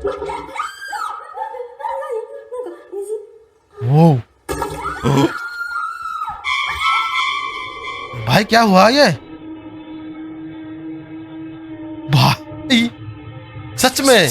वो भाई क्या हुआ ये? भाई सच में?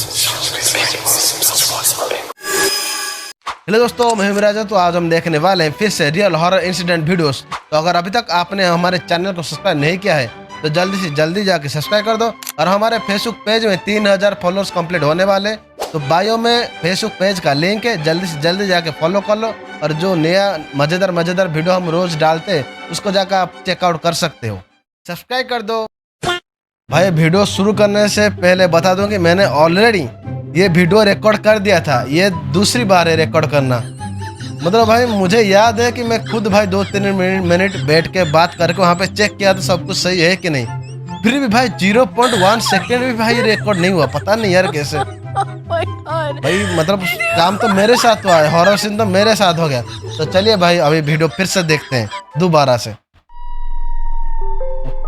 हेलो दोस्तों, मैं मिराज। तो आज हम देखने वाले हैं फिर से रियल हॉरर इंसिडेंट वीडियोस। तो अगर अभी तक आपने हमारे चैनल को सब्सक्राइब नहीं किया है तो जल्दी से जल्दी जाके सब्सक्राइब कर दो। और हमारे फेसबुक पेज में 3000 फॉलोअर्स कंप्लीट होने वाले, तो बायो में फेसबुक पेज का लिंक है, जल्दी से जल्दी जाके फॉलो कर लो। और जो नया मजेदार मजेदार वीडियो हम रोज डालते हैं उसको जाकर आप चेकआउट कर सकते हो। सब्सक्राइब कर दो। भाई वीडियो शुरू करने से पहले बता दूं कि मैंने ऑलरेडी ये वीडियो रिकॉर्ड कर दिया था। ये दूसरी बार है रिकॉर्ड करना। मतलब भाई मुझे याद है कि मैं खुद भाई 2-3 मिनट बैठ के बात करके वहाँ पे चेक किया तो सब कुछ सही है कि नहीं। फिर भी भाई 0.1 सेकेंड भी भाई रिकॉर्ड नहीं हुआ। पता नहीं यार कैसे। भाई मतलब काम तो मेरे साथ हुआ है, हॉरर सीन तो मेरे साथ हो गया। तो चलिए भाई अभी वीडियो फिर से देखते हैं दोबारा से।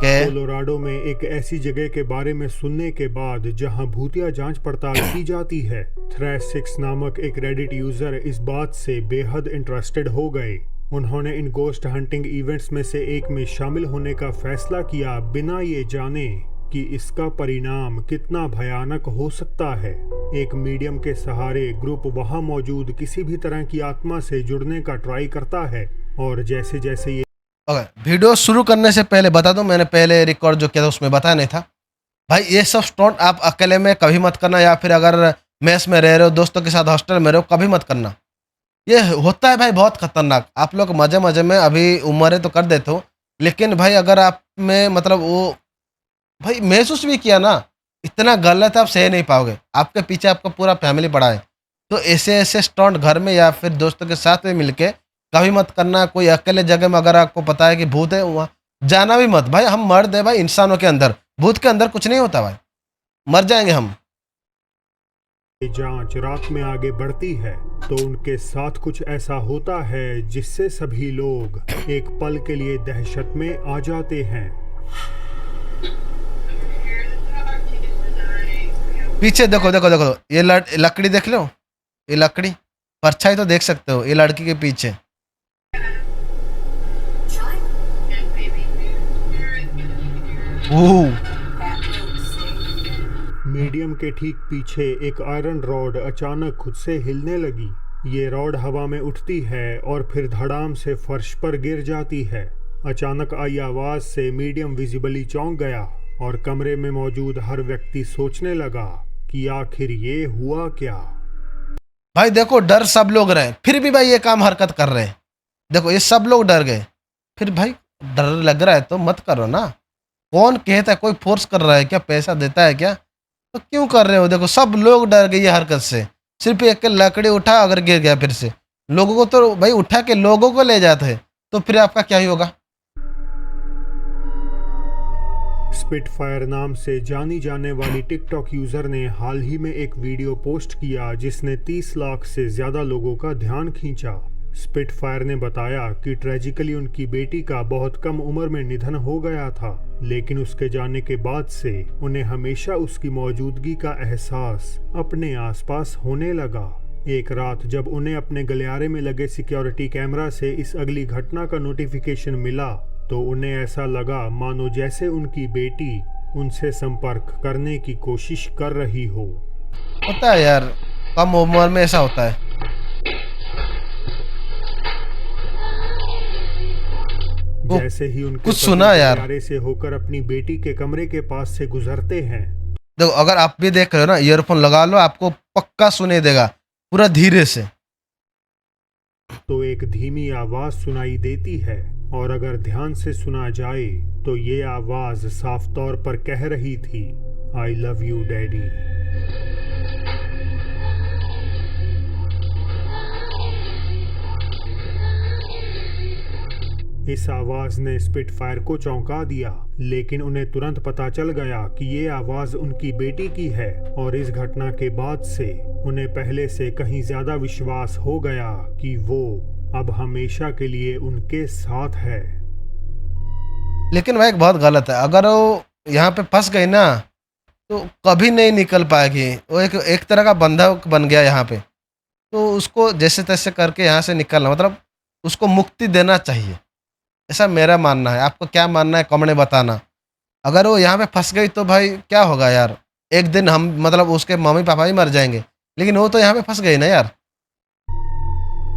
कोलोराडो में एक ऐसी जगह के बारे में सुनने के बाद जहां भूतिया जांच पड़ताल की जाती है, थ्रैश6 नामक एक रेडिट यूजर इस बात से बेहद इंटरेस्टेड हो गए। उन्होंने इन गोस्ट हंटिंग इवेंट्स में से एक में शामिल होने का फैसला किया, बिना ये जाने कि इसका परिणाम कितना भयानक हो सकता है। एक मीडियम के सहारे ग्रुप वहां मौजूद किसी भी तरह की आत्मा से जुड़ने का ट्राई करता है। और जैसे जैसे ये वीडियो शुरू करने से पहले बता दूं, मैंने पहले रिकॉर्ड जो किया था उसमें बताया नहीं था। भाई ये सब स्टंट आप अकेले में कभी मत करना, या फिर अगर मेस में रह रहे हो, दोस्तों के साथ हॉस्टल में रहो, कभी मत करना। ये होता है भाई बहुत खतरनाक। आप लोग मजे मजे में अभी उम्र तो कर देते हो, लेकिन भाई अगर आप में मतलब वो भाई महसूस भी किया ना, इतना गलत आप सह नहीं पाओगे। आपके पीछे आपका पूरा फैमिली पड़ा है। तो ऐसे ऐसे स्टंट घर में या फिर दोस्तों के साथ में मिलके कभी मत करना। कोई अकेले जगह में अगर आपको पता है कि भूत है, वहाँ जाना भी मत। भाई हम मर्द है भाई, इंसानों के अंदर, भूत के अंदर कुछ नहीं होता भाई, मर जाएंगे हम। जांच रात में आगे बढ़ती है तो उनके साथ कुछ ऐसा होता है जिससे सभी लोग एक पल के लिए दहशत में आ जाते हैं। पीछे देखो देखो देखो, ये लकड़ी देख लो, ये लकड़ी परछाई तो देख सकते हो, ये लड़की के पीछे। मीडियम के ठीक पीछे एक आयरन रॉड अचानक खुद से हिलने लगी। ये रॉड हवा में उठती है और फिर धड़ाम से फर्श पर गिर जाती है। अचानक आई आवाज से मीडियम विजिबली चौंक गया और कमरे में मौजूद हर व्यक्ति सोचने लगा कि आखिर ये हुआ क्या। भाई देखो डर सब लोग रहे, फिर भी भाई ये काम हरकत कर रहे हैं। देखो ये सब लोग डर गए, फिर भाई डर लग रहा है तो मत करो ना। कौन कहता है, कोई फोर्स कर रहा है क्या, पैसा देता है क्या, तो क्यों कर रहे हो? देखो सब लोग डर गए ये हरकत से। सिर्फ एक लकड़ी उठा, अगर गिर गया फिर से लोगों को तो भाई उठा के लोगों को ले जाते हैं, तो फिर आपका क्या ही होगा। स्पिटफायर नाम से जानी जाने वाली टिकटॉक यूजर ने हाल ही में एक वीडियो पोस्ट किया जिसने 30 लाख से ज्यादा लोगों का ध्यान खींचा। स्पिटफायर ने बताया कि ट्रेजिकली उनकी बेटी का बहुत कम उम्र में निधन हो गया था, लेकिन उसके जाने के बाद से उन्हें हमेशा उसकी मौजूदगी का एहसास अपने आसपास होने लगा। एक रात जब उन्हें अपने गलियारे में लगे सिक्योरिटी कैमरा से इस अगली घटना का नोटिफिकेशन मिला तो उन्हें ऐसा लगा मानो जैसे उनकी बेटी उनसे संपर्क करने की कोशिश कर रही हो। होता है यार, कम उम्र में ऐसा होता है। जैसे ही उनके कुछ सुना यार, गलियारे से होकर अपनी बेटी के कमरे के पास से गुजरते हैं। देखो अगर आप भी देख रहे हो ना, ईयरफोन लगा लो, आपको पक्का सुने देगा पूरा धीरे से। तो एक धीमी आवाज सुनाई देती है और अगर ध्यान से सुना जाए तो ये आवाज साफ तौर पर कह रही थी, आई लव यू डैडी। इस आवाज ने स्पिटफायर को चौंका दिया, लेकिन उन्हें तुरंत पता चल गया कि ये आवाज उनकी बेटी की है। और इस घटना के बाद से उन्हें पहले से कहीं ज्यादा विश्वास हो गया कि वो अब हमेशा के लिए उनके साथ है। लेकिन भाई बहुत गलत है, अगर वो यहाँ पे फंस गई ना तो कभी नहीं निकल पाएगी। वो एक एक तरह का बंधक बन गया यहाँ पे। तो उसको जैसे तैसे करके यहाँ से निकलना, मतलब उसको मुक्ति देना चाहिए, ऐसा मेरा मानना है। आपको क्या मानना है कमेंट में बताना। अगर वो यहाँ पे फंस गई तो भाई क्या होगा यार, एक दिन हम मतलब उसके मम्मी पापा ही मर जाएंगे, लेकिन वो तो यहाँ पे फंस गई ना यार।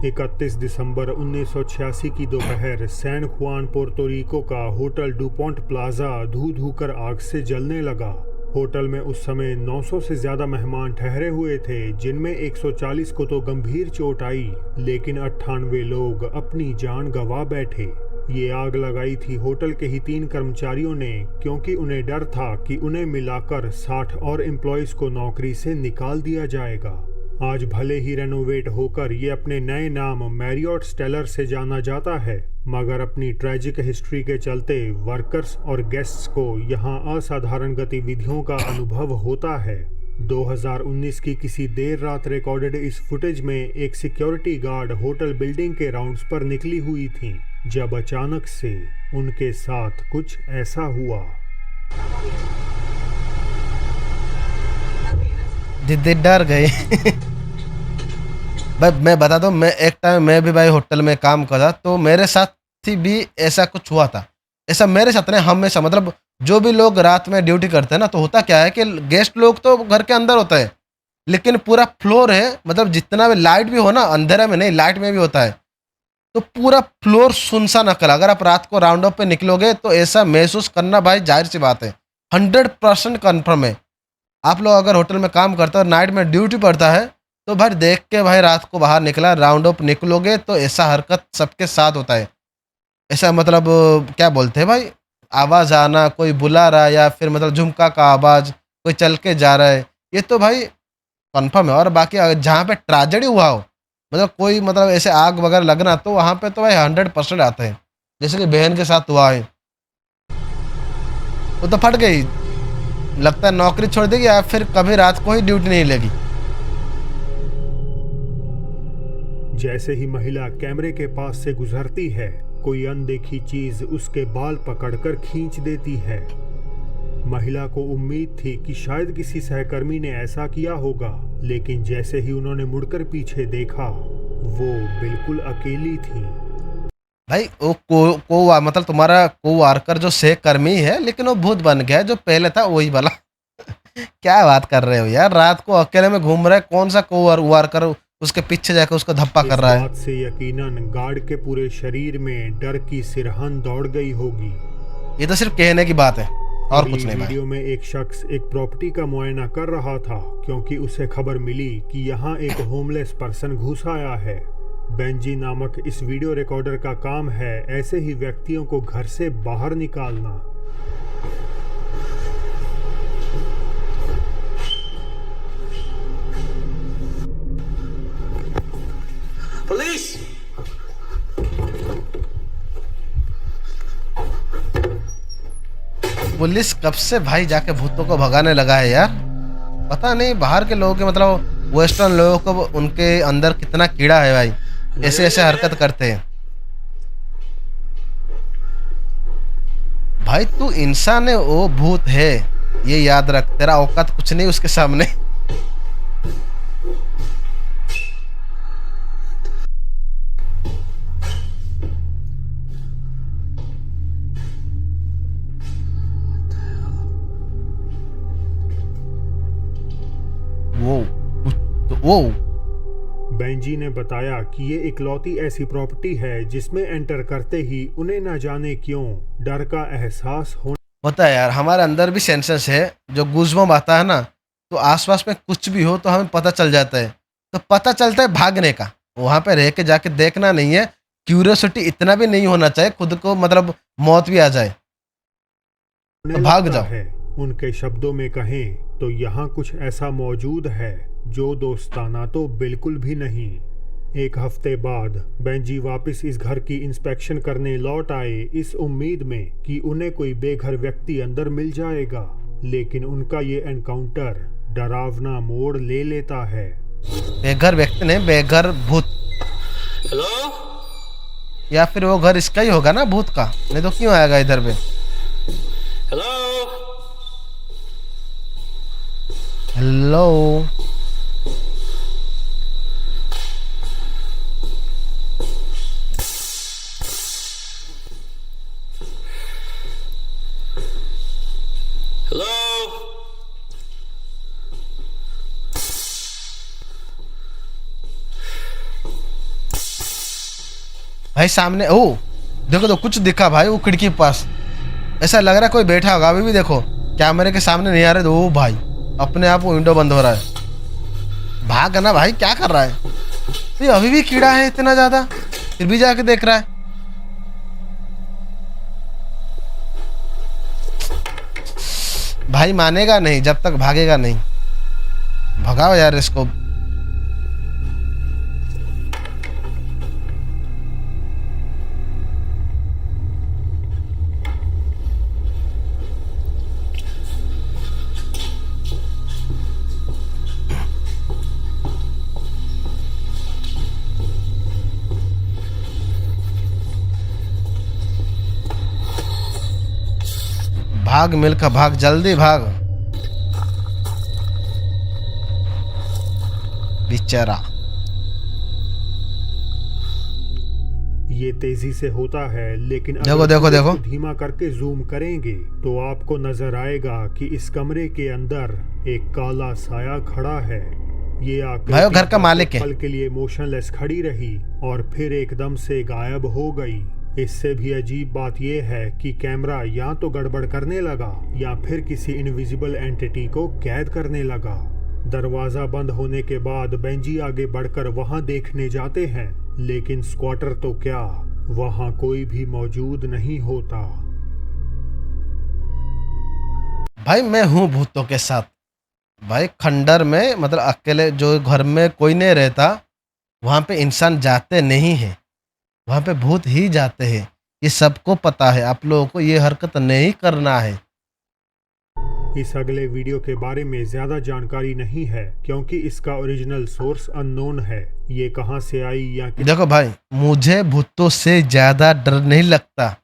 31 दिसंबर 1986 की दोपहर सैन खुआन पोर्टोरिको का होटल डुपॉन्ट प्लाजा धू धू कर आग से जलने लगा। होटल में उस समय 900 से ज्यादा मेहमान ठहरे हुए थे, जिनमें 140 को तो गंभीर चोट आई, लेकिन 98 लोग अपनी जान गंवा बैठे। ये आग लगाई थी होटल के ही 3 कर्मचारियों ने, क्योंकि उन्हें डर था कि उन्हें मिलाकर 60 और एम्प्लॉयज को नौकरी से निकाल दिया जाएगा। आज भले ही रेनोवेट होकर ये अपने नए नाम मैरियट स्टेलर से जाना जाता है, मगर अपनी ट्रैजिक हिस्ट्री के चलते वर्कर्स और गेस्ट्स को यहाँ असाधारण गतिविधियों का अनुभव होता है। 2019 की किसी देर रात रिकॉर्डेड इस फुटेज में एक सिक्योरिटी गार्ड होटल बिल्डिंग के राउंड्स पर निकली हुई थी, जब अचानक से उनके साथ कुछ ऐसा हुआ। दीदी डर गई। भाई मैं बता दूं, मैं एक टाइम मैं भी भाई होटल में काम कर रहा, तो मेरे साथ भी ऐसा कुछ हुआ था। ऐसा मेरे साथ नहीं, हमेशा मतलब जो भी लोग रात में ड्यूटी करते हैं ना, तो होता क्या है कि गेस्ट लोग तो घर के अंदर होता है, लेकिन पूरा फ्लोर है, मतलब जितना भी लाइट भी हो ना, अंधेरा में नहीं लाइट में भी होता है, तो पूरा फ्लोर सुनसान अकल। अगर आप रात को राउंड अप पे निकलोगे तो ऐसा महसूस करना भाई जाहिर सी बात है, 100% कन्फर्म है। आप लोग अगर होटल में काम करते हो और नाइट में ड्यूटी पड़ता है, तो भाई देख के भाई रात को बाहर निकला राउंड अप निकलोगे तो ऐसा हरकत सबके साथ होता है। ऐसा मतलब क्या बोलते हैं भाई, आवाज़ आना, कोई बुला रहा है, या फिर मतलब झुमका का आवाज़, कोई चल के जा रहा है, ये तो भाई कन्फर्म है। और बाकी जहाँ पे ट्रेजेडी हुआ हो, मतलब कोई मतलब ऐसे आग वगैरह लगना, तो वहाँ पे तो भाई 100% आते हैं। जैसे कि बहन के साथ हुआ है, वो तो फट गई, लगता है नौकरी छोड़ देगी या फिर कभी रात को ही ड्यूटी नहीं लगी। जैसे ही महिला कैमरे के पास से गुजरती है, कोई अनदेखी चीज उसके बाल पकड़कर खींच देती है। महिला को उम्मीद थी कि शायद किसी सहकर्मी ने ऐसा किया होगा, लेकिन जैसे ही उन्होंने मुड़कर पीछे देखा, वो बिल्कुल अकेली थी। भाई वो को मतलब तुम्हारा को वर्कर जो सहकर्मी है, लेकिन वो भूत बन गया है, जो पहले था वही वाला। क्या बात कर रहे हो यार, रात को अकेले में घूम रहा है, कौन सा को वर्कर उसके पीछे जाकर उसको धप्पा कर रहा है। इस बात से यकीनन गार्ड के पूरे शरीर में डर की सिरहन दौड़ गई होगी। ये तो सिर्फ कहने की बात है और कुछ नहीं। वीडियो में एक शख्स एक प्रॉपर्टी का मुआयना कर रहा था, क्योंकि उसे खबर मिली कि यहाँ एक होमलेस पर्सन घुस आया है। बेंजी नामक इस वीडियो रिकॉर्डर का काम है ऐसे ही व्यक्तियों को घर से बाहर निकालना। पुलिस! पुलिस कब से भाई जाके भूतों को भगाने लगा है यार, पता नहीं बाहर के लोगों के मतलब वेस्टर्न लोगों को उनके अंदर कितना कीड़ा है भाई, ऐसे ऐसे हरकत करते हैं। भाई तू इंसान है, वो भूत है, ये याद रख, तेरा औकात कुछ नहीं उसके सामने। वो बेंजी ने बताया कि ये इकलौती ऐसी प्रॉपर्टी है जिसमें एंटर करते ही उन्हें न जाने क्यों डर का एहसास होता है यार। हमारे अंदर भी सेंसेस है, जो गूज़बम्प आता है ना, तो आसपास में कुछ भी हो तो हमें पता चल जाता है, तो पता चलता है भागने का, वहाँ पे रह के जाके देखना नहीं है। क्यूरियोसिटी इतना भी नहीं होना चाहिए खुद को, मतलब मौत भी आ जाए तो भाग जाओ। है। उनके शब्दों में कहें तो यहाँ कुछ ऐसा मौजूद है जो दोस्ताना तो बिल्कुल भी नहीं। एक हफ्ते बाद बेंजी वापस इस घर की इंस्पेक्शन करने लौट आए, इस उम्मीद में कि उन्हें कोई बेघर व्यक्ति अंदर मिल जाएगा, लेकिन उनका ये एनकाउंटर डरावना मोड़ ले लेता है। बेघर व्यक्ति नहीं, बेघर भूत। हेलो? या फिर वो घर इसका ही होगा ना, भूत का, नहीं तो क्यों आएगा इधर पे। हेलो? हेलो। Hello? भाई सामने ओ देखो तो कुछ दिखा भाई वो खिड़की के पास, ऐसा लग रहा है कोई बैठा होगा। अभी भी देखो कैमरे के सामने नहीं आ रहे तो वो भाई अपने आप वो विंडो बंद हो रहा है। भाग ना भाई, क्या कर रहा है ये? अभी भी कीड़ा है इतना ज्यादा, फिर भी जाके देख रहा है। भाई मानेगा नहीं जब तक भागेगा नहीं। भगाओ यार इसको। भाग मिलकर भाग, जल्दी भाग बेचारा। ये तेजी से होता है, लेकिन देखो, अगर देखो, हम देखो। इसको धीमा करके जूम करेंगे तो आपको नजर आएगा कि इस कमरे के अंदर एक काला साया खड़ा है। ये आकृति भाई वो घर का मालिक है। पल के लिए मोशनलेस खड़ी रही और फिर एकदम से गायब हो गई। इससे भी अजीब बात यह है कि कैमरा या तो गड़बड़ करने लगा या फिर किसी इनविजिबल एंटिटी को कैद करने लगा। दरवाजा बंद होने के बाद बेंजी आगे बढ़कर वहां देखने जाते हैं, लेकिन स्क्वाटर तो क्या, वहां कोई भी मौजूद नहीं होता। भाई मैं हूँ भूतों के साथ। भाई खंडर में मतलब अकेले जो घर में कोई नहीं रहता वहां पे इंसान जाते नहीं है, वहां पे भूत ही जाते हैं। ये सबको पता है, आप लोगों को ये हरकत नहीं करना है। इस अगले वीडियो के बारे में ज्यादा जानकारी नहीं है क्योंकि इसका ओरिजिनल सोर्स अननोन है। ये कहां से आई या देखो भाई, मुझे भूतों से ज्यादा डर नहीं लगता।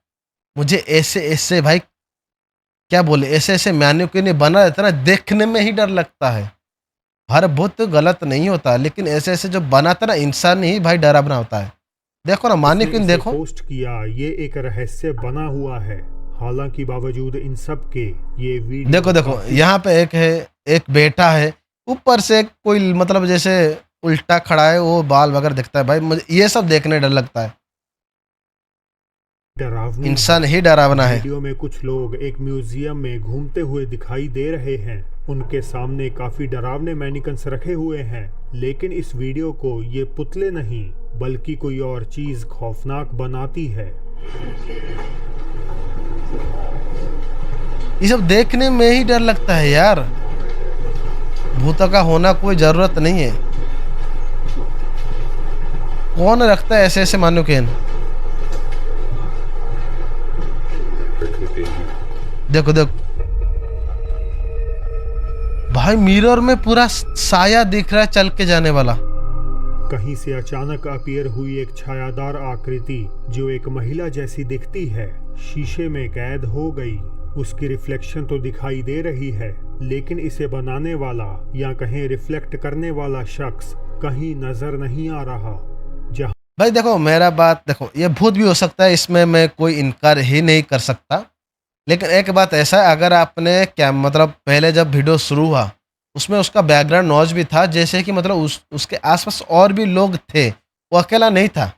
मुझे ऐसे ऐसे भाई क्या बोले, ऐसे ऐसे मैन्युकिन बना रहता ना, देखने में ही डर लगता है। हर भूत गलत नहीं होता, लेकिन ऐसे ऐसे जो बनाता ना इंसान ही भाई डरावना होता है। देखो ना मैन्युकिन इसे देखो। पोस्ट किया, ये एक रहस्य बना हुआ है। हालांकि बावजूद इन सब के ये वीडियो देखो देखो यहाँ पे एक है, एक बेटा है, ऊपर से कोई मतलब जैसे उल्टा खड़ा है, वो बाल वगैरह दिखता है। भाई मुझे ये सब देखने डर लगता है। डरावनी इंसान ही डरावना है। वीडियो में कुछ लोग एक म्यूजियम में घूमते हुए दिखाई दे रहे हैं। उनके सामने काफी डरावने मैनिकन्स रखे हुए हैं, लेकिन इस वीडियो को ये पुतले नहीं बल्कि कोई और चीज खौफनाक बनाती है। ये सब देखने में ही डर लगता है यार। भूतों का होना कोई जरूरत नहीं है। कौन रखता है ऐसे ऐसे मैन्युकिन? देखो देखो भाई, मिरर में पूरा साया दिख रहा है चल के जाने वाला। कहीं से अचानक अपीयर हुई एक छायादार आकृति जो एक महिला जैसी दिखती है, शीशे में कैद हो गई। उसकी रिफ्लेक्शन तो दिखाई दे रही है, लेकिन इसे बनाने वाला या कहीं रिफ्लेक्ट करने वाला शख्स कहीं नजर नहीं आ रहा। जहां भाई देखो मेरा बात देखो, ये भूत भी हो सकता है, इसमें मैं कोई इनकार ही नहीं कर सकता। लेकिन एक बात ऐसा है, अगर आपने क्या मतलब पहले जब वीडियो शुरू हुआ उसमें उसका बैकग्राउंड नॉइज भी था, जैसे कि मतलब उसके आसपास और भी लोग थे, वो अकेला नहीं था।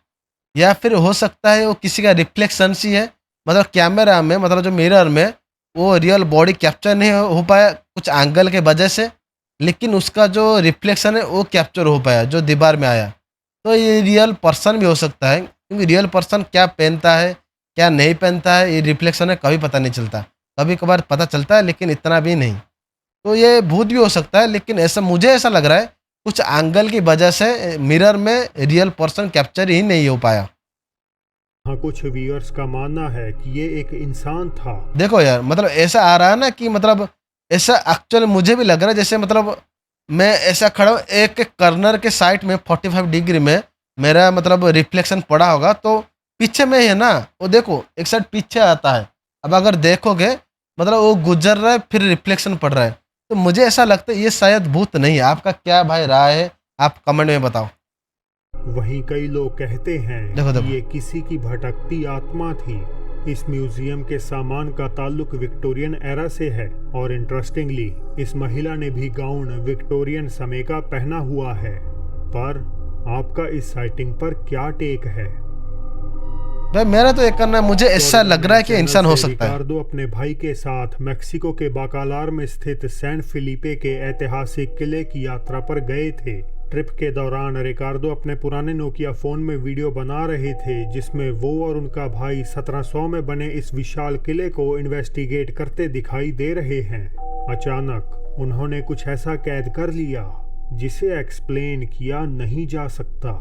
या फिर हो सकता है वो किसी का रिफ्लेक्शन सी है, मतलब कैमरा में मतलब जो मिरर में वो रियल बॉडी कैप्चर नहीं हो पाया कुछ एंगल के वजह से, लेकिन उसका जो रिफ्लेक्शन है वो कैप्चर हो पाया जो दीवार में आया। तो ये रियल पर्सन भी हो सकता है, क्योंकि रियल पर्सन क्या पहनता है क्या नहीं पहनता है ये रिफ्लेक्शन है कभी पता नहीं चलता। कभी कभार पता चलता है लेकिन इतना भी नहीं। तो ये भूत भी हो सकता है, लेकिन ऐसा मुझे ऐसा लग रहा है कुछ एंगल की वजह से मिरर में रियल पर्सन कैप्चर ही नहीं हो पाया। कुछ व्यूअर्स का मानना है कि ये एक इंसान था। देखो यार मतलब ऐसा आ रहा है ना कि मतलब ऐसा एक्चुअल मुझे भी लग रहा है जैसे मतलब मैं ऐसा खड़ा हूँ एक कर्नर के साइड में 45 डिग्री में मेरा मतलब रिफ्लेक्शन पड़ा होगा, तो पीछे में है ना वो देखो एक साइड पीछे आता है। अब अगर देखोगे मतलब वो गुजर रहा है फिर रिफ्लेक्शन पड़ रहा है, तो मुझे ऐसा लगता है ये शायद भूत नहीं है। आपका क्या भाई राय है, आप कमेंट में बताओ। वहीं कई लोग कहते हैं देखो, देखो। कि ये किसी की भटकती आत्मा थी। इस म्यूजियम के सामान का ताल्लुक विक्टोरियन एरा से है और इंटरेस्टिंगली इस महिला ने भी गाउन विक्टोरियन समय का पहना हुआ है। पर आपका इस साइटिंग पर क्या टेक है? भाई मेरा तो एक करना है, मुझे ऐसा लग रहा है कि इंसान हो सकता है। रिकार्डो अपने भाई के साथ मेक्सिको के बाकालार में स्थित सैन फिलिपे के ऐतिहासिक किले की यात्रा पर गए थे। ट्रिप के दौरान रिकार्डो अपने पुराने नोकिया फोन में वीडियो बना रहे थे जिसमें वो और उनका भाई 1700 में बने इस विशाल किले को इन्वेस्टिगेट करते दिखाई दे रहे हैं। अचानक उन्होंने कुछ ऐसा कैद कर लिया जिसे एक्सप्लेन किया नहीं जा सकता।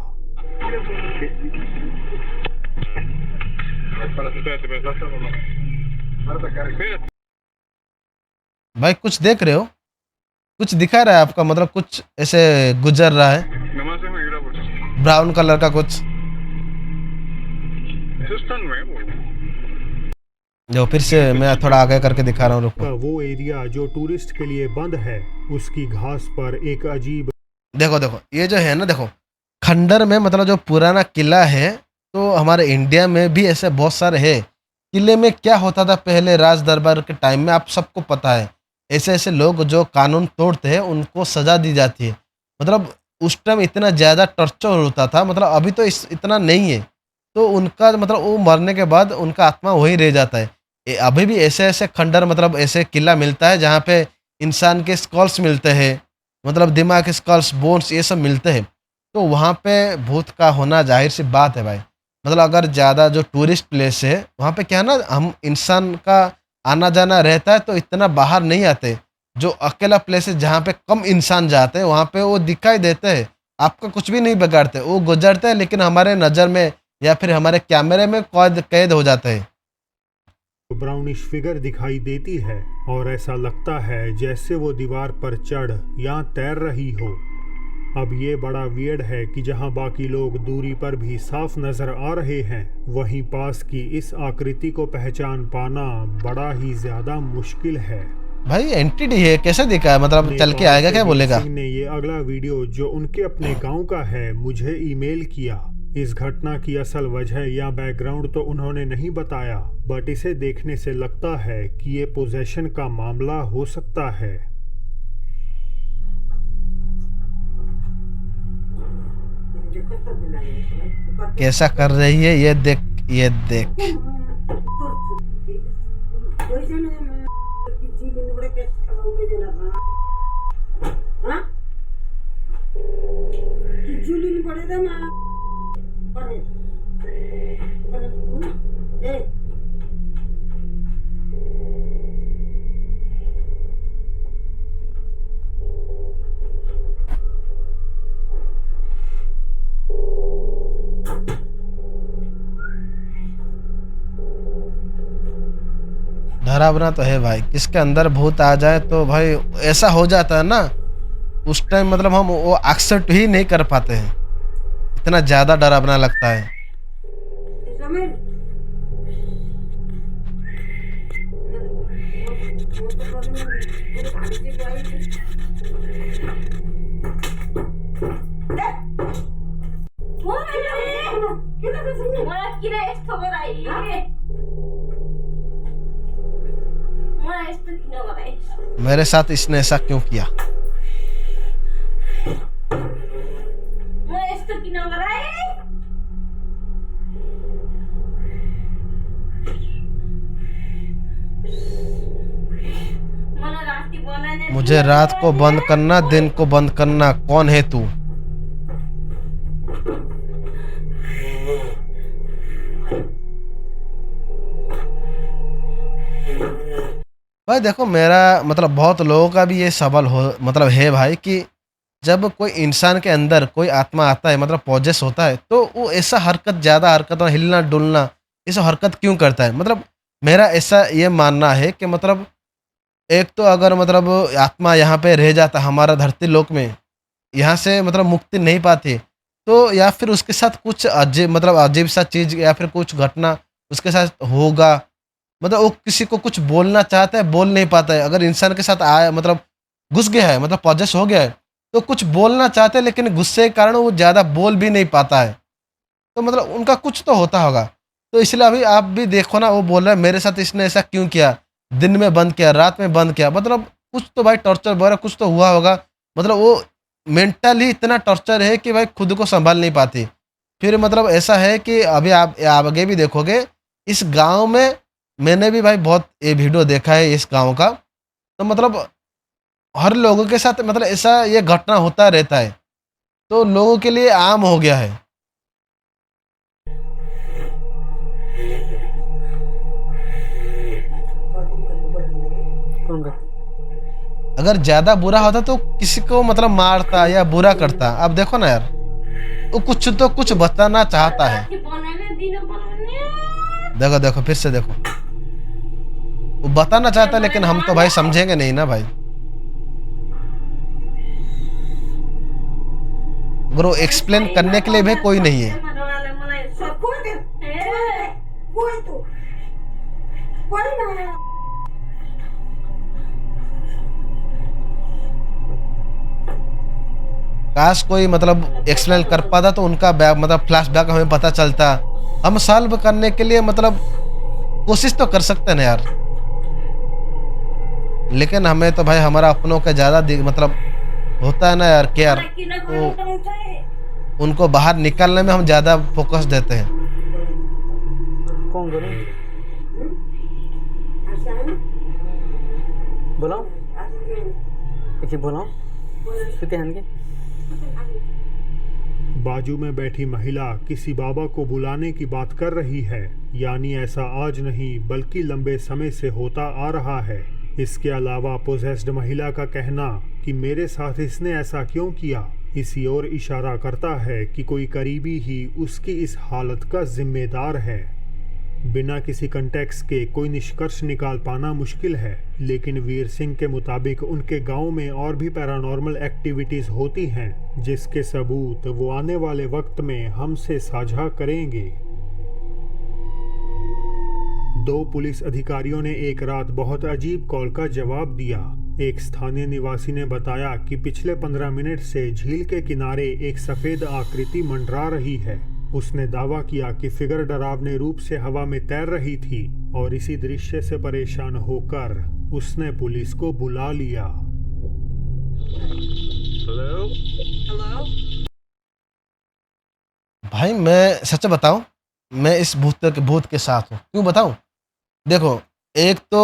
भाई कुछ देख रहे हो, कुछ दिखा रहा है आपका, मतलब कुछ ऐसे गुजर रहा है ब्राउन कलर का कुछ। जो फिर से मैं थोड़ा आगे करके दिखा रहा हूँ, रुको। का वो एरिया जो टूरिस्ट के लिए बंद है, उसकी घास पर एक अजीब देखो देखो, ये जो है ना, देखो खंडर में मतलब जो पुराना किला है, तो हमारे इंडिया में भी ऐसे बहुत सारे हैं। किले में क्या होता था पहले राज दरबार के टाइम में, आप सबको पता है। ऐसे ऐसे लोग जो कानून तोड़ते हैं उनको सजा दी जाती है। मतलब उस टाइम इतना ज़्यादा टॉर्चर होता था, मतलब अभी तो इतना नहीं है। तो उनका मतलब वो मरने के बाद उनका आत्मा वहीं रह जाता है। अभी भी ऐसे ऐसे खंडर मतलब ऐसे किला मिलता है जहाँ पे इंसान के स्कल्स मिलते हैं, मतलब दिमाग के स्कल्स, बोन्स, ये सब मिलते हैं। तो वहाँ पे भूत का होना जाहिर सी बात है भाई। मतलब अगर ज़्यादा जो टूरिस्ट प्लेस है वहाँ पे क्या है ना, हम इंसान का आना जाना रहता है तो इतना बाहर नहीं आते। जो अकेला प्लेस है जहाँ पे कम इंसान जाते हैं वहाँ पे वो दिखाई देते हैं, आपका कुछ भी नहीं बिगाड़ते, वो गुजरते हैं लेकिन हमारे नज़र में या फिर हमारे कैमरे में कैद हो जाते हैं। ब्राउनिश फिगर दिखाई देती है और ऐसा लगता है जैसे वो दीवार पर चढ़ या तैर रही हो। अब ये बड़ा वियर्ड है कि जहां बाकी लोग दूरी पर भी साफ नजर आ रहे हैं, वहीं पास की इस आकृति को पहचान पाना बड़ा ही ज्यादा मुश्किल है। भाई एंटिटी है, कैसे दिखा है, मतलब चल के आएगा क्या बोलेगा? सिंह ने ये अगला वीडियो जो उनके अपने गांव का है मुझे ईमेल किया। इस घटना की असल वजह या बैकग्राउंड तो उन्होंने नहीं बताया, बट इसे देखने से लगता है कि ये पोजेशन का मामला हो सकता है। कैसा कर रही है ये देख, ये देख। डरावना तो है भाई, किसके अंदर भूत आ जाए तो भाई ऐसा हो जाता है ना उस टाइम, मतलब हम वो एक्सेप्ट ही नहीं कर पाते हैं, इतना ज़्यादा डरावना लगता है। मेरे साथ इसने ऐसा क्यों किया? मुझे रात को बंद करना, दिन को बंद करना, कौन है तू? भाई देखो, मेरा मतलब बहुत लोगों का भी ये सवाल हो मतलब है भाई कि जब कोई इंसान के अंदर कोई आत्मा आता है, मतलब पॉजेस होता है, तो वो ऐसा हरकत, ज़्यादा हरकत और हिलना डुलना, ये सब हरकत क्यों करता है? मतलब मेरा ऐसा ये मानना है कि मतलब एक तो अगर मतलब आत्मा यहाँ पे रह जाता हमारा धरती लोक में, यहाँ से मतलब मुक्ति नहीं पाती, तो या फिर उसके साथ कुछ अजीब, मतलब अजीब सा चीज़ या फिर कुछ घटना उसके साथ होगा। मतलब वो किसी को कुछ बोलना चाहता है, बोल नहीं पाता है। अगर इंसान के साथ आया, मतलब घुस गया है, मतलब पॉजेस हो गया है, तो कुछ बोलना चाहते हैं लेकिन गुस्से के कारण वो ज़्यादा बोल भी नहीं पाता है। तो मतलब उनका कुछ तो होता होगा। तो इसलिए अभी आप भी देखो ना, वो बोल रहा है मेरे साथ इसने ऐसा क्यों किया, दिन में बंद किया, रात में बंद किया, मतलब कुछ तो भाई टॉर्चर वगैरह कुछ तो हुआ होगा। मतलब वो मेंटली इतना टॉर्चर है कि भाई खुद को संभाल नहीं पाती। फिर मतलब ऐसा है कि अभी आप आगे भी देखोगे, इस गांव में मैंने भी भाई बहुत ये वीडियो देखा है इस गांव का। तो मतलब हर लोगों के साथ मतलब ऐसा ये घटना होता रहता है, तो लोगों के लिए आम हो गया है। अगर ज्यादा बुरा होता तो किसी को मतलब मारता या बुरा करता। अब देखो ना यार, वो कुछ तो कुछ बताना चाहता है। देखो देखो फिर से देखो, वो बताना चाहता है लेकिन हम तो भाई समझेंगे नहीं ना भाई। अगर वो एक्सप्लेन करने के लिए भी कोई नहीं है। काश कोई मतलब एक्सप्लेन कर पाता तो उनका मतलब फ्लैशबैक हमें पता चलता, हम सॉल्व करने के लिए मतलब कोशिश तो कर सकते हैं ना यार। लेकिन हमें तो भाई हमारा अपनों का ज्यादा मतलब होता है ना यार केयर, तो उनको बाहर निकालने में हम ज्यादा फोकस देते हैं। कौन बोलो बोलो बाजू में बैठी महिला किसी बाबा को बुलाने की बात कर रही है, यानी ऐसा आज नहीं बल्कि लंबे समय से होता आ रहा है। इसके अलावा पोजेस्ड महिला का कहना कि मेरे साथ इसने ऐसा क्यों किया, इसी ओर इशारा करता है कि कोई करीबी ही उसकी इस हालत का जिम्मेदार है। बिना किसी कंटेक्स्ट के कोई निष्कर्ष निकाल पाना मुश्किल है, लेकिन वीर सिंह के मुताबिक उनके गांव में और भी पैरानॉर्मल एक्टिविटीज होती हैं, जिसके सबूत वो आने वाले वक्त में हमसे साझा करेंगे। 2 पुलिस अधिकारियों ने एक रात बहुत अजीब कॉल का जवाब दिया। एक स्थानीय निवासी ने बताया कि पिछले 15 मिनट से झील के किनारे एक सफेद आकृति मंडरा रही है। उसने दावा किया कि फिगर डरावने रूप से हवा में तैर रही थी और इसी दृश्य से परेशान होकर उसने पुलिस को बुला लिया। भाई मैं सच बताऊं, मैं इस भूत के साथ हूँ। क्यों बताऊं? देखो, एक तो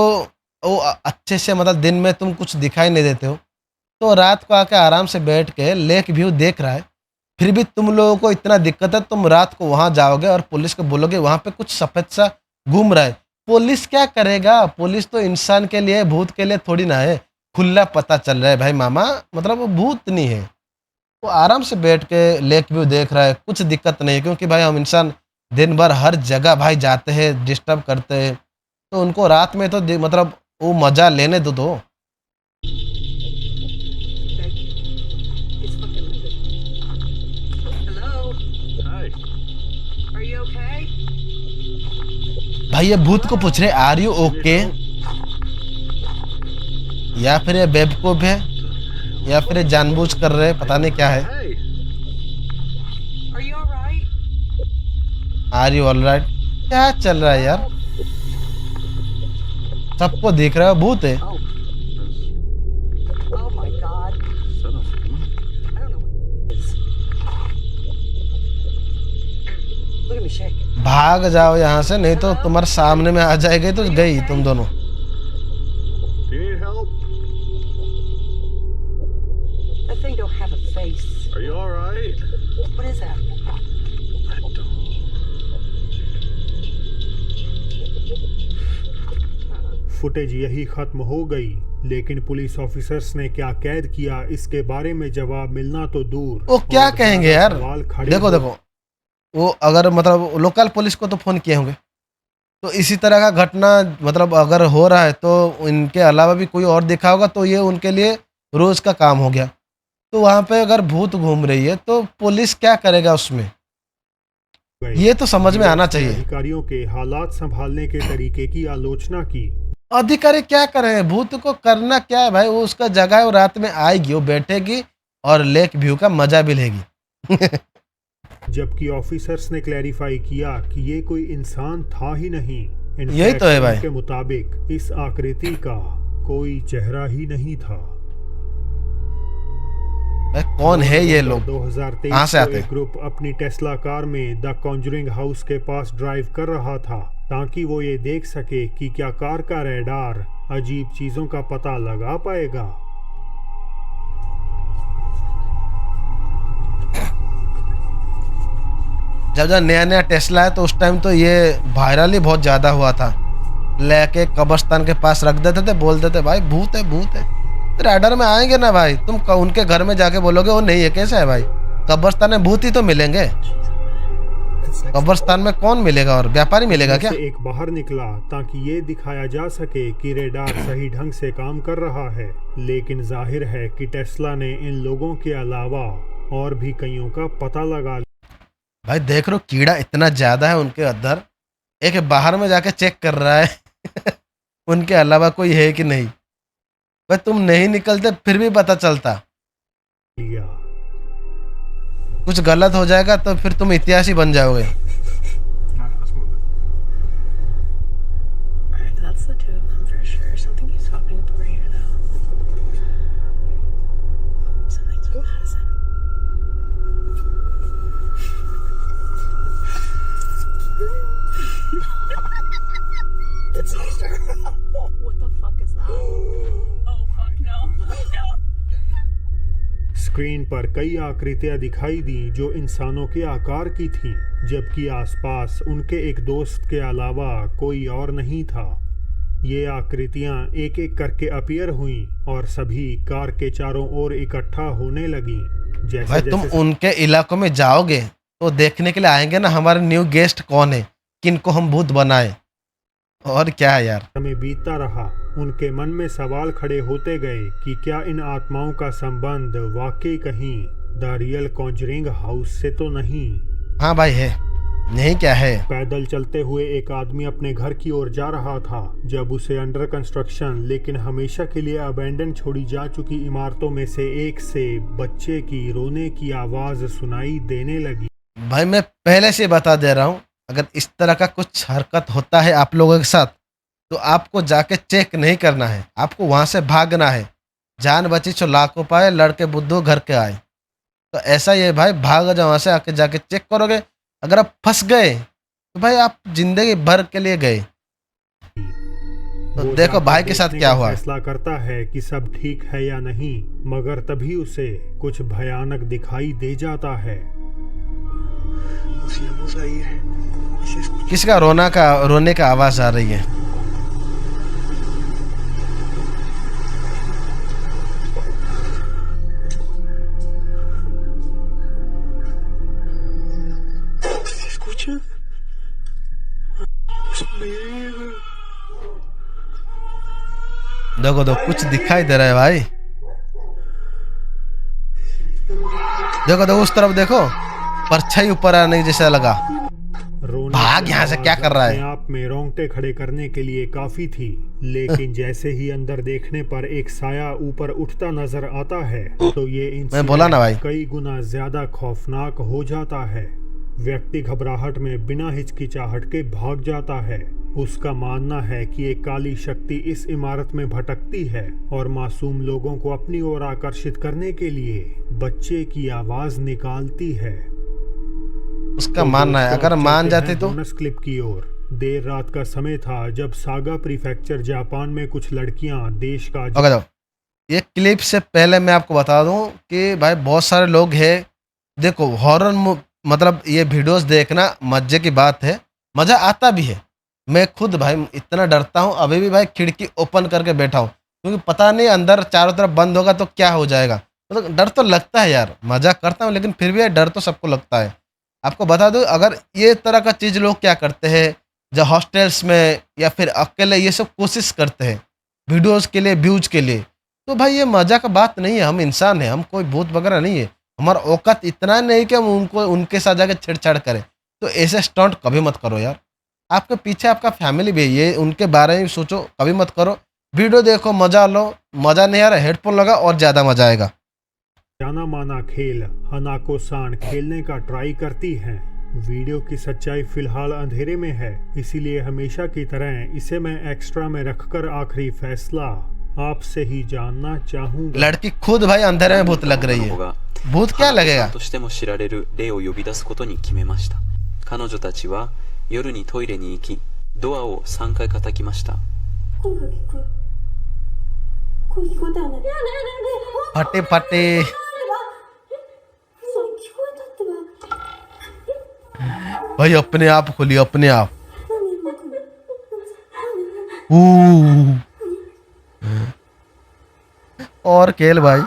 वो अच्छे से मतलब दिन में तुम कुछ दिखाई नहीं देते हो, तो रात को आके आराम से बैठ के लेक व्यू देख रहा है, फिर भी तुम लोगों को इतना दिक्कत है, तुम रात को वहां जाओगे और पुलिस को बोलोगे वहां पे कुछ सफेद सा घूम रहा है। पुलिस क्या करेगा? पुलिस तो इंसान के लिए, भूत के लिए थोड़ी ना है। खुला पता चल रहा है भाई मामा, मतलब वो भूत नहीं है। वो आराम से बैठ के लेक व्यू देख रहा है, कुछ दिक्कत नहीं है, क्योंकि भाई हम इंसान दिन भर हर जगह भाई जाते हैं, डिस्टर्ब करते हैं, तो उनको रात में तो मतलब वो मजा लेने दो। भाई ये भूत को पूछ रहे आर यू ओके, या फिर ये बेवकूफ है, या फिर ये जानबूझ कर रहे, पता नहीं क्या है। Are you alright? क्या चल रहा है यार? सबको दिख रहा है भूत है। भाग जाओ यहाँ से, नहीं तो तुम्हारे सामने में आ जाएगी तो गई तुम दोनों। फुटेज यही खत्म हो गई, लेकिन पुलिस ऑफिसर्स ने क्या कैद किया इसके बारे में जवाब मिलना तो दूर। वो क्या कहेंगे यार? देखो वो अगर मतलब लोकल पुलिस को तो फोन किए होंगे, तो इसी तरह का घटना मतलब अगर हो रहा है तो इनके अलावा भी कोई और देखा होगा, तो ये उनके लिए रोज का काम हो गया। तो वहां पे अगर भूत घूम रही है तो पुलिस क्या करेगा उसमें? ये तो समझ में आना चाहिए। अधिकारियों के हालात संभालने के तरीके की आलोचना की। अधिकारी क्या करें, भूत को करना क्या है भाई, वो उसका जगह है, वो रात में आएगी, वो बैठेगी और लेक व्यू का मजा भी लेगी। जबकि ऑफिसर्स ने क्लैरिफाई किया कि ये कोई इंसान था ही नहीं। यही तो है भाई। के मुताबिक इस आकृति का कोई चेहरा ही नहीं था। भाई कौन है ये लोग, 2023 कहाँ से आते को एक हैं? ग्रुप अपनी टेस्ला कार में द कॉन्जरिंग हाउस के पास ड्राइव कर रहा था ताकि वो ये देख सके कि क्या कार का रेडार अजीब चीजों का पता लगा पाएगा। जब जब नया नया टेस्ला है तो उस टाइम तो ये वायरल ही बहुत ज्यादा हुआ था। लेके कब्रिस्तान के पास रख देते थे, बोलते थे भाई भूत है भूत है। राइडर में आएंगे ना भाई, तुम उनके घर में जाके बोलोगे वो नहीं है, कैसा है भाई? कब्रिस्तान में भूत ही तो मिलेंगे, कब्रिस्तान में कौन मिलेगा और व्यापारी मिलेगा क्या? एक बाहर निकला ताकि ये दिखाया जा सके कि रेडार सही ढंग से काम कर रहा है, लेकिन जाहिर है कि टेस्ला ने इन लोगों के अलावा और भी कईयों का पता लगा लिया। भाई देख लो कीड़ा इतना ज्यादा है उनके अंदर, एक बाहर में जाके चेक कर रहा है उनके अलावा कोई है कि नहीं। भाई तुम नहीं निकलते फिर भी पता चलता, कुछ गलत हो जाएगा तो फिर तुम इतिहास ही बन जाओगे। Alright, that's the two of them for sure. Something keeps popping up over here though. Something's from Madison. It's Esther. What the fuck is that? Oh fuck no. No. Screen पर कई आकृतियां दिखाई दी जो इंसानों के आकार की थीं, जबकि आसपास उनके एक दोस्त के अलावा कोई और नहीं था। ये आकृतियां एक एक करके अपीयर हुईं और सभी कार के चारों ओर इकट्ठा होने लगीं। जैसे भाई तुम उनके इलाकों में जाओगे तो देखने के लिए आएंगे ना हमारे न्यू गेस्ट कौन है, किनको हम भूत बनाए, और क्या है यार। समय बीतता रहा, उनके मन में सवाल खड़े होते गए कि क्या इन आत्माओं का संबंध वाकई कहीं द रियल कॉन्जरिंग हाउस से तो नहीं। हाँ भाई है, नहीं क्या है। पैदल चलते हुए एक आदमी अपने घर की ओर जा रहा था जब उसे अंडर कंस्ट्रक्शन लेकिन हमेशा के लिए अबेंडन छोड़ी जा चुकी इमारतों में से एक से बच्चे की रोने की आवाज सुनाई देने लगी। भाई मैं पहले से बता दे रहा हूँ, अगर इस तरह का कुछ हरकत होता है आप लोगों के साथ तो आपको जाके चेक नहीं करना है, आपको वहां से भागना है। जान बची तो लाखों पाए, लड़के बुद्धू घर के आए। तो ऐसा ही है भाई, भाग जाओ वहां से, आके जाके चेक करोगे। अगर आप फंस गए तो भाई आप जिंदगी भर के लिए गए। तो देखो भाई के साथ क्या हुआ। फैसला करता है कि सब ठीक है या नहीं, मगर तभी उसे कुछ भयानक दिखाई दे जाता है। किसका रोने का आवाज आ रही है? देखो दो कुछ दिखाई दे रहा है भाई, देखो दो उस तरफ देखो, परछाई ऊपर आने जैसा लगा। भाग यहाँ से, क्या कर रहा है? आप में रोंगटे खड़े करने के लिए काफी थी, लेकिन जैसे ही अंदर देखने पर एक साया ऊपर उठता नजर आता है तो ये मैं बोला ना भाई, कई गुना ज्यादा खौफनाक हो जाता है। व्यक्ति घबराहट में बिना हिचकिचाहट के भाग जाता है। उसका मानना है कि एक काली शक्ति इस इमारत में भटकती है और मासूम लोगों को अपनी ओर आकर्षित करने के लिए बच्चे की आवाज निकालती है। उसका मानना है, अगर मान जाते तो। बोनस क्लिप की ओर देर रात का समय था जब सागा प्रीफेक्चर जापान में कुछ लड़कियां देश का तो ये क्लिप से पहले मैं आपको बता दूं कि भाई बहुत सारे लोग हैं, देखो हॉरर मतलब ये वीडियोस देखना मजे की बात है, मजा आता भी है। मैं खुद भाई इतना डरता हूँ, अभी भी भाई खिड़की ओपन करके बैठा हूँ, क्योंकि पता नहीं अंदर चारों तरफ बंद होगा तो क्या हो जाएगा। मतलब डर तो लगता है यार, मजा करता हूँ लेकिन फिर भी डर तो सबको लगता है। आपको बता दूं, अगर ये तरह का चीज़ लोग क्या करते हैं जो हॉस्टल्स में या फिर अकेले ये सब कोशिश करते हैं वीडियोस के लिए, व्यूज के लिए, तो भाई ये मजा का बात नहीं है। हम इंसान हैं, हम कोई भूत वगैरह नहीं है, हमारा औकात इतना नहीं कि हम उनके साथ जाके छेड़छाड़ करें। तो ऐसे स्टंट कभी मत करो यार, आपके पीछे आपका फैमिली भी है, ये उनके बारे में सोचो, कभी मत करो। वीडियो देखो, मजा लो, मजा नहीं आ रहा हेडफोन लगा और ज्यादा मजा आएगा। जाना माना खेल हनाको सान खेलने का ट्राई करती हैं। वीडियो की सच्चाई फिलहाल अंधेरे में है, इसीलिए हमेशा की तरह इसे मैं एक्स्ट्रा में रखकर आखिरी फैसला आपसे ही जानना चाहूंगा। लड़की खुद भाई अंधेरे में भूत लग रही है। भूत क्या लगेगा? としても知られる霊を呼び出すことに決めました。彼女たちは夜にトイレに行き、ドアを3回叩きました。声が聞こえ声聞こえたよね。फटे फटे।そう聞こえたってば。 भाई अपने आप खोली, अपने आप। 何今くん。और खेल भाई।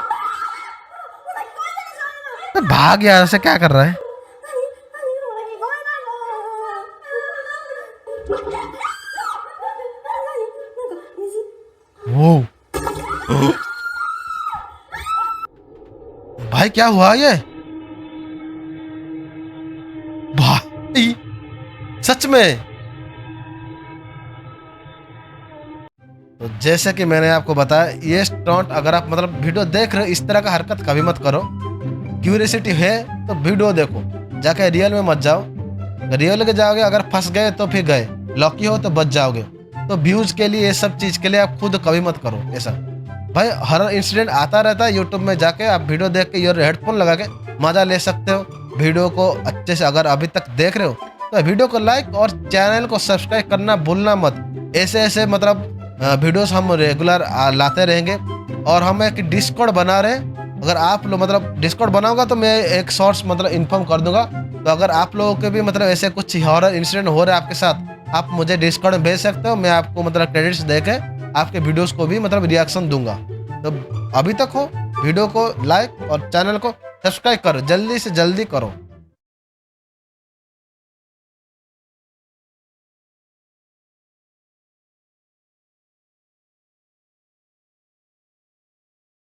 भाग यार, से क्या कर रहा है? वो भाई क्या हुआ ये? भाई सच में? तो जैसे कि मैंने आपको बताया, ये स्टंट अगर आप मतलब वीडियो देख रहे हो, इस तरह का हरकत कभी मत करो। क्यूरियसिटी है तो वीडियो देखो, जाके रियल में मत जाओ। रियल के जाओगे, अगर फंस गए तो फिर गए, लॉकी हो तो बच जाओगे। तो व्यूज के लिए, ये सब चीज के लिए आप खुद कभी मत करो ऐसा। भाई हर इंसिडेंट आता रहता है यूट्यूब में, जाके आप वीडियो देख के ईयर हेडफोन लगा के मजा ले सकते हो। वीडियो को अच्छे से अगर अभी तक देख रहे हो तो वीडियो को लाइक और चैनल को सब्सक्राइब करना भूलना मत। ऐसे ऐसे मतलब वीडियोस हम रेगुलर लाते रहेंगे। और हम एक डिस्कॉर्ड बना रहे हैं, अगर आप लोग मतलब डिस्कॉर्ड बनाऊंगा तो मैं एक शॉर्ट्स मतलब इन्फॉर्म कर दूंगा। तो अगर आप लोगों के भी मतलब ऐसे कुछ हॉरर इंसिडेंट हो रहा है आपके साथ, आप मुझे डिस्कॉर्ड में भेज सकते हो। मैं आपको मतलब क्रेडिट्स देके आपके वीडियोस को भी मतलब रिएक्शन दूंगा। तो अभी तक हो वीडियो को लाइक और चैनल को सब्सक्राइब करो, जल्दी से जल्दी करो।